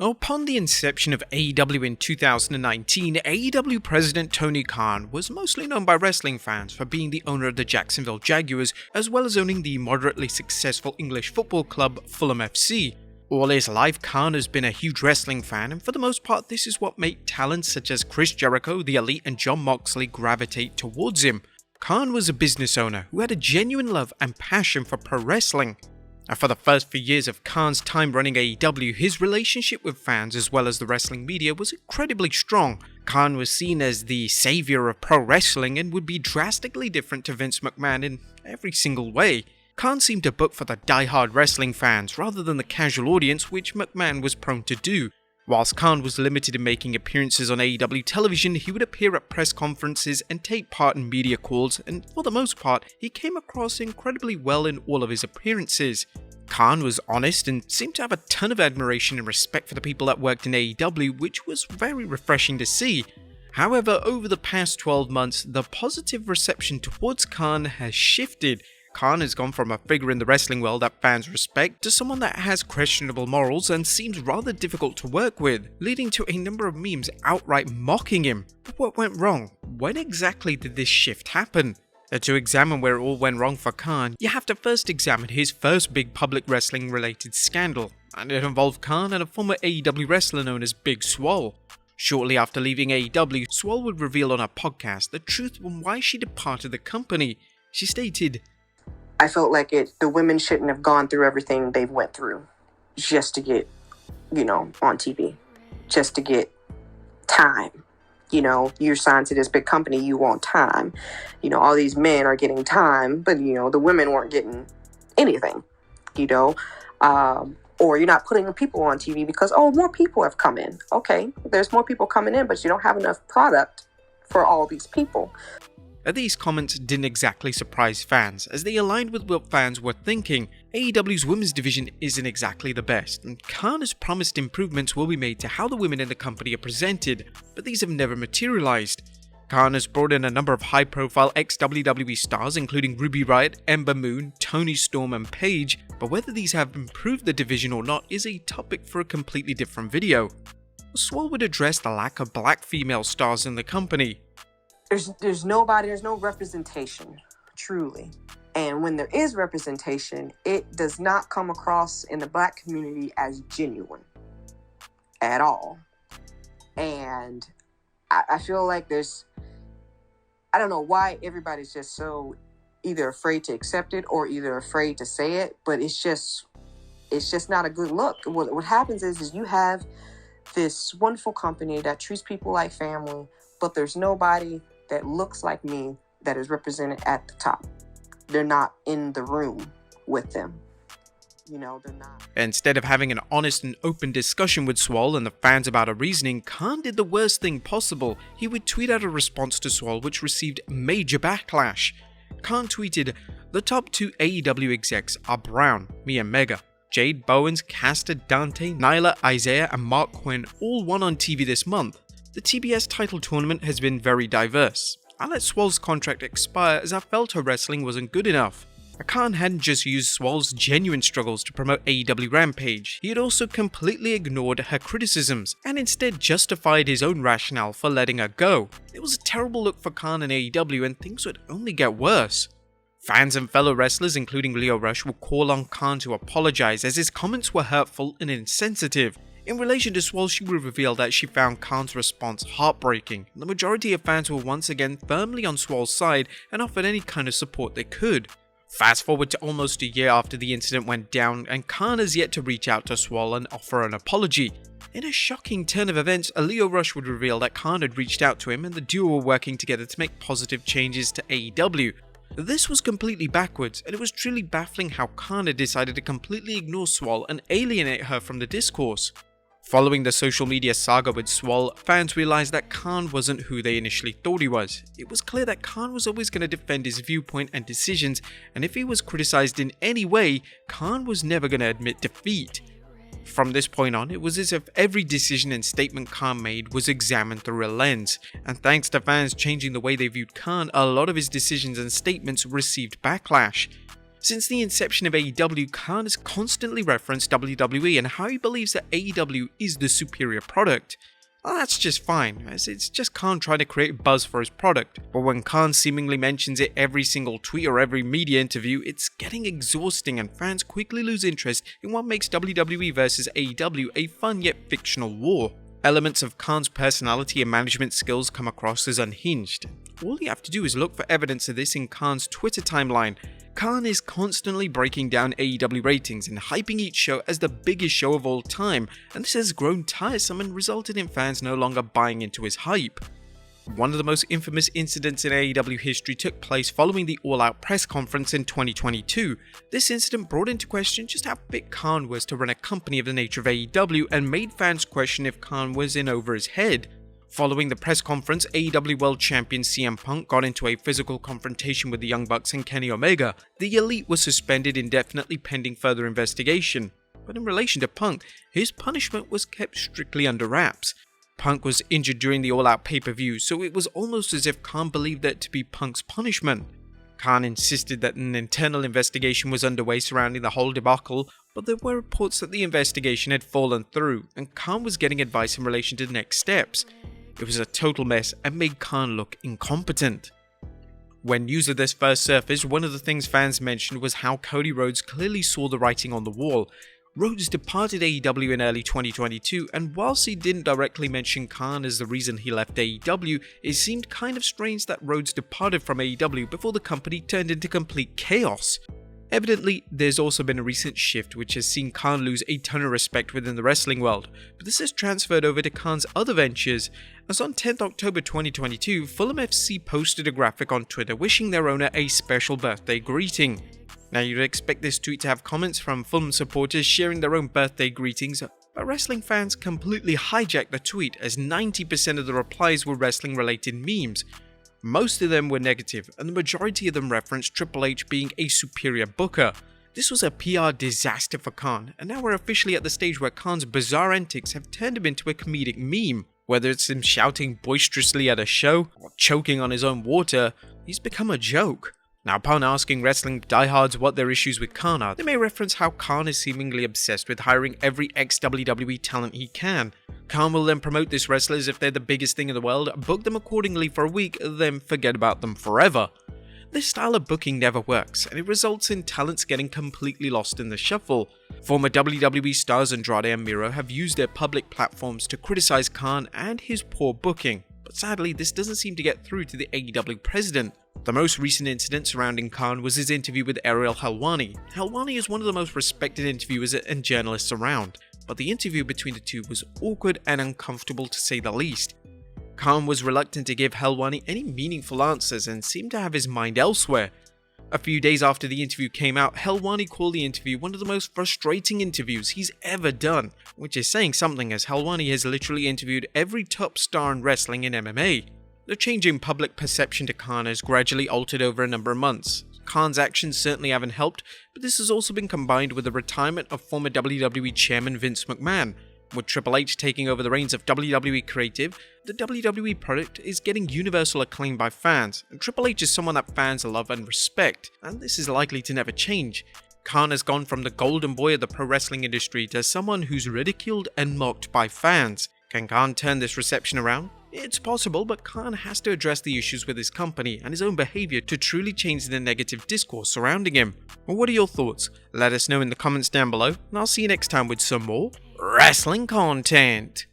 Upon the inception of AEW in 2019, AEW president Tony Khan was mostly known by wrestling fans for being the owner of the Jacksonville Jaguars, as well as owning the moderately successful English football club Fulham FC. All his life, Khan has been a huge wrestling fan, and for the most part this is what made talents such as Chris Jericho, The Elite and Jon Moxley gravitate towards him. Khan was a business owner who had a genuine love and passion for pro wrestling. And for the first few years of Khan's time running AEW, his relationship with fans as well as the wrestling media was incredibly strong. Khan was seen as the savior of pro wrestling and would be drastically different to Vince McMahon in every single way. Khan seemed to book for the die-hard wrestling fans rather than the casual audience, which McMahon was prone to do. Whilst Khan was limited in making appearances on AEW television, he would appear at press conferences and take part in media calls, and for the most part, he came across incredibly well in all of his appearances. Khan was honest and seemed to have a ton of admiration and respect for the people that worked in AEW, which was very refreshing to see. However, over the past 12 months, the positive reception towards Khan has shifted. Khan has gone from a figure in the wrestling world that fans respect to someone that has questionable morals and seems rather difficult to work with, leading to a number of memes outright mocking him. But what went wrong? When exactly did this shift happen? To examine where it all went wrong for Khan, you have to first examine his first big public wrestling related scandal, and it involved Khan and a former AEW wrestler known as Big Swole. Shortly after leaving AEW, Swole would reveal on her podcast the truth on why she departed the company. She stated, I felt like the women shouldn't have gone through everything they've went through just to get, on TV, just to get time. You're signed to this big company, you want time. All these men are getting time, but, the women weren't getting anything, or you're not putting people on TV because, more people have come in. Okay, there's more people coming in, but you don't have enough product for all these people. These comments didn't exactly surprise fans, as they aligned with what fans were thinking. AEW's women's division isn't exactly the best, and Khan has promised improvements will be made to how the women in the company are presented, but these have never materialized. Khan has brought in a number of high-profile ex-WWE stars, including Ruby Riott, Ember Moon, Toni Storm and Paige, but whether these have improved the division or not is a topic for a completely different video. Swole would address the lack of black female stars in the company. There's no representation, truly. And when there is representation, it does not come across in the black community as genuine at all. And I feel like I don't know why everybody's just so either afraid to accept it or either afraid to say it, but it's just not a good look. What happens is you have this wonderful company that treats people like family, but there's nobody that looks like me that is represented at the top. They're not in the room with them. They're not. Instead of having an honest and open discussion with Swole and the fans about her reasoning, Khan did the worst thing possible. He would tweet out a response to Swole which received major backlash. Khan tweeted, "The top 2 AEW execs are brown, me and Mega. Jade, Bowens, Caster, Dante, Nyla, Isaiah and Mark Quinn all won on TV this month. The TBS title tournament has been very diverse. I let Swole's contract expire as I felt her wrestling wasn't good enough." Khan hadn't just used Swole's genuine struggles to promote AEW Rampage, he had also completely ignored her criticisms and instead justified his own rationale for letting her go. It was a terrible look for Khan and AEW, and things would only get worse. Fans and fellow wrestlers, including Lio Rush, will call on Khan to apologize as his comments were hurtful and insensitive. In relation to Swole, she would reveal that she found Khan's response heartbreaking. The majority of fans were once again firmly on Swole's side and offered any kind of support they could. Fast forward to almost a year after the incident went down, and Khan has yet to reach out to Swole and offer an apology. In a shocking turn of events, Lio Rush would reveal that Khan had reached out to him and the duo were working together to make positive changes to AEW. This was completely backwards, and it was truly baffling how Khan had decided to completely ignore Swole and alienate her from the discourse. Following the social media saga with Swole, fans realized that Khan wasn't who they initially thought he was. It was clear that Khan was always going to defend his viewpoint and decisions, and if he was criticized in any way, Khan was never going to admit defeat. From this point on, it was as if every decision and statement Khan made was examined through a lens, and thanks to fans changing the way they viewed Khan, a lot of his decisions and statements received backlash. Since the inception of AEW, Khan has constantly referenced WWE and how he believes that AEW is the superior product. Well, that's just fine, as it's just Khan trying to create buzz for his product. But when Khan seemingly mentions it every single tweet or every media interview, it's getting exhausting and fans quickly lose interest in what makes WWE versus AEW a fun yet fictional war. Elements of Khan's personality and management skills come across as unhinged. All you have to do is look for evidence of this in Khan's Twitter timeline. Khan is constantly breaking down AEW ratings and hyping each show as the biggest show of all time, and this has grown tiresome and resulted in fans no longer buying into his hype. One of the most infamous incidents in AEW history took place following the All Out press conference in 2022. This incident brought into question just how fit Khan was to run a company of the nature of AEW and made fans question if Khan was in over his head. Following the press conference, AEW World Champion CM Punk got into a physical confrontation with the Young Bucks and Kenny Omega. The Elite was suspended indefinitely pending further investigation. But in relation to Punk, his punishment was kept strictly under wraps. Punk was injured during the All Out pay-per-view, so it was almost as if Khan believed that to be Punk's punishment. Khan insisted that an internal investigation was underway surrounding the whole debacle, but there were reports that the investigation had fallen through, and Khan was getting advice in relation to the next steps. It was a total mess and made Khan look incompetent. When news of this first surfaced, one of the things fans mentioned was how Cody Rhodes clearly saw the writing on the wall. Rhodes departed AEW in early 2022, and whilst he didn't directly mention Khan as the reason he left AEW, it seemed kind of strange that Rhodes departed from AEW before the company turned into complete chaos. Evidently, there's also been a recent shift which has seen Khan lose a ton of respect within the wrestling world, but this has transferred over to Khan's other ventures, as on 10th October 2022, Fulham FC posted a graphic on Twitter wishing their owner a special birthday greeting. Now you'd expect this tweet to have comments from Fulham supporters sharing their own birthday greetings, but wrestling fans completely hijacked the tweet as 90% of the replies were wrestling related memes. Most of them were negative, and the majority of them referenced Triple H being a superior booker. This was a PR disaster for Khan, and now we're officially at the stage where Khan's bizarre antics have turned him into a comedic meme. Whether it's him shouting boisterously at a show, or choking on his own water, he's become a joke. Now, upon asking wrestling diehards what their issues with Khan are, they may reference how Khan is seemingly obsessed with hiring every ex-WWE talent he can. Khan will then promote this wrestler as if they're the biggest thing in the world, book them accordingly for a week, then forget about them forever. This style of booking never works, and it results in talents getting completely lost in the shuffle. Former WWE stars Andrade and Miro have used their public platforms to criticize Khan and his poor booking, but sadly this doesn't seem to get through to the AEW president. The most recent incident surrounding Khan was his interview with Ariel Helwani. Helwani is one of the most respected interviewers and journalists around, but the interview between the two was awkward and uncomfortable to say the least. Khan was reluctant to give Helwani any meaningful answers and seemed to have his mind elsewhere. A few days after the interview came out, Helwani called the interview one of the most frustrating interviews he's ever done, which is saying something as Helwani has literally interviewed every top star in wrestling and MMA. The change in public perception to Khan has gradually altered over a number of months. Khan's actions certainly haven't helped, but this has also been combined with the retirement of former WWE chairman Vince McMahon. With Triple H taking over the reins of WWE Creative, the WWE product is getting universal acclaim by fans, and Triple H is someone that fans love and respect, and this is likely to never change. Khan has gone from the golden boy of the pro wrestling industry to someone who's ridiculed and mocked by fans. Can Khan turn this reception around? It's possible, but Khan has to address the issues with his company and his own behavior to truly change the negative discourse surrounding him. Well, what are your thoughts? Let us know in the comments down below, and I'll see you next time with some more wrestling content.